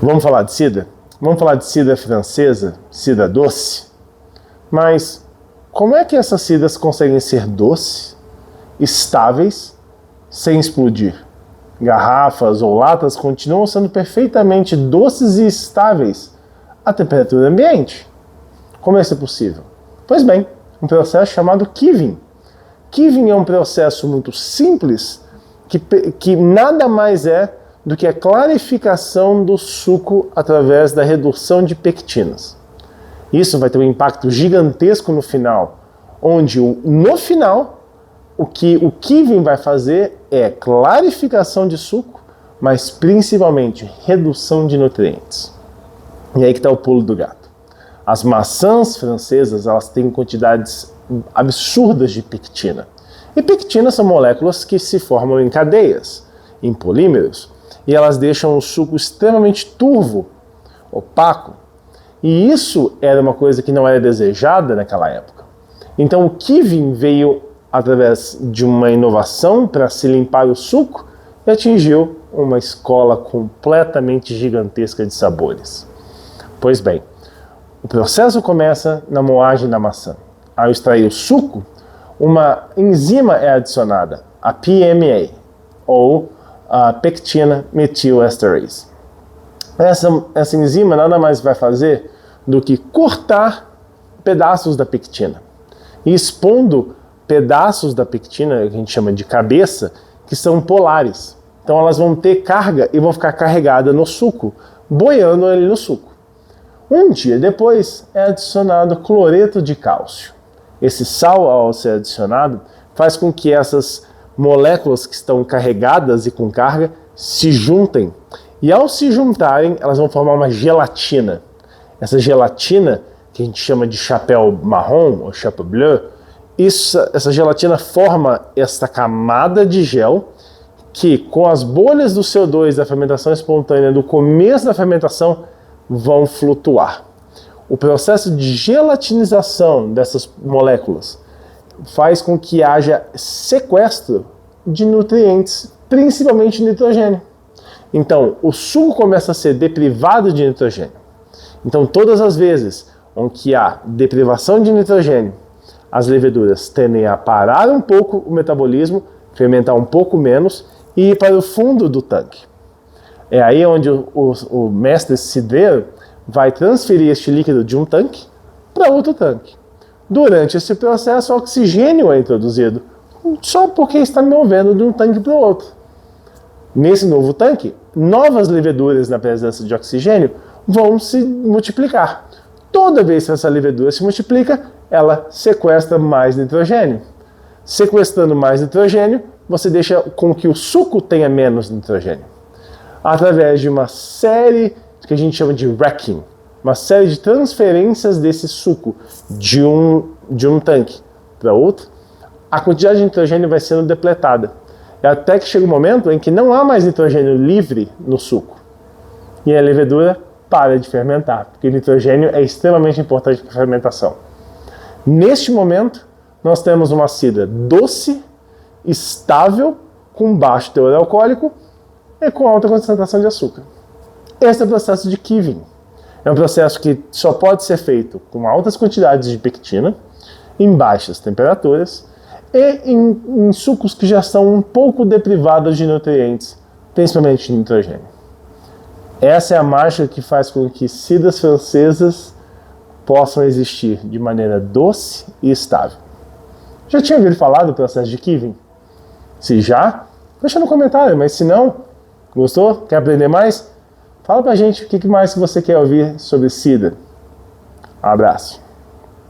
Vamos falar de cidra? Vamos falar de cidra francesa, cidra doce? Mas como é que essas cidras conseguem ser doces, estáveis, sem explodir? Garrafas ou latas continuam sendo perfeitamente doces e estáveis à temperatura ambiente. Como isso é possível? Pois bem, um processo chamado Kiving. Kiving é um processo muito simples que nada mais é do que a clarificação do suco através da redução de pectinas. Isso vai ter um impacto gigantesco no final, onde no final o que o Kiving vai fazer é clarificação de suco, mas principalmente redução de nutrientes. E aí que está o pulo do gato. As maçãs francesas, elas têm quantidades absurdas de pectina. E pectinas são moléculas que se formam em cadeias, em polímeros, e elas deixam o suco extremamente turvo, opaco. E isso era uma coisa que não era desejada naquela época. Então o Kiving veio através de uma inovação para se limpar o suco e atingiu uma escola completamente gigantesca de sabores. Pois bem, o processo começa na moagem da maçã. Ao extrair o suco, uma enzima é adicionada, a PMA, ou a pectina methyl-esterase. Essa enzima nada mais vai fazer do que cortar pedaços da pectina, e expondo pedaços da pectina, que a gente chama de cabeça, que são polares. Então elas vão ter carga e vão ficar carregadas no suco, boiando ali no suco. Um dia depois é adicionado cloreto de cálcio. Esse sal, ao ser adicionado, faz com que essas moléculas que estão carregadas e com carga se juntem. E ao se juntarem, elas vão formar uma gelatina. Essa gelatina, que a gente chama de chapéu marrom, ou chapéu bleu, essa gelatina forma esta camada de gel que, com as bolhas do CO2 da fermentação espontânea do começo da fermentação, vão flutuar. O processo de gelatinização dessas moléculas faz com que haja sequestro de nutrientes, principalmente nitrogênio. Então, o suco começa a ser deprivado de nitrogênio. Então, todas as vezes onde há deprivação de nitrogênio, as leveduras tendem a parar um pouco o metabolismo, fermentar um pouco menos e ir para o fundo do tanque. É aí onde o mestre cidreiro vai transferir este líquido de um tanque para outro tanque. Durante esse processo, o oxigênio é introduzido, só porque está movendo de um tanque para o outro. Nesse novo tanque, novas leveduras na presença de oxigênio vão se multiplicar. Toda vez que essa levedura se multiplica, ela sequestra mais nitrogênio. Sequestrando mais nitrogênio, você deixa com que o suco tenha menos nitrogênio. Através de uma série que a gente chama de racking, uma série de transferências desse suco de um tanque para outro, a quantidade de nitrogênio vai sendo depletada. Até que chega um momento em que não há mais nitrogênio livre no suco. E a levedura para de fermentar, porque o nitrogênio é extremamente importante para a fermentação. Neste momento, nós temos uma cidra doce, estável, com baixo teor alcoólico e com alta concentração de açúcar. Esse é o processo de Kiving. É um processo que só pode ser feito com altas quantidades de pectina, em baixas temperaturas e em sucos que já são um pouco deprivados de nutrientes, principalmente de nitrogênio. Essa é a mágica que faz com que cidras francesas possam existir de maneira doce e estável. Já tinha ouvido falar do processo de Kiving? Se já, deixa no comentário, mas se não, gostou? Quer aprender mais? Fala pra gente o que mais você quer ouvir sobre cidra. Um abraço.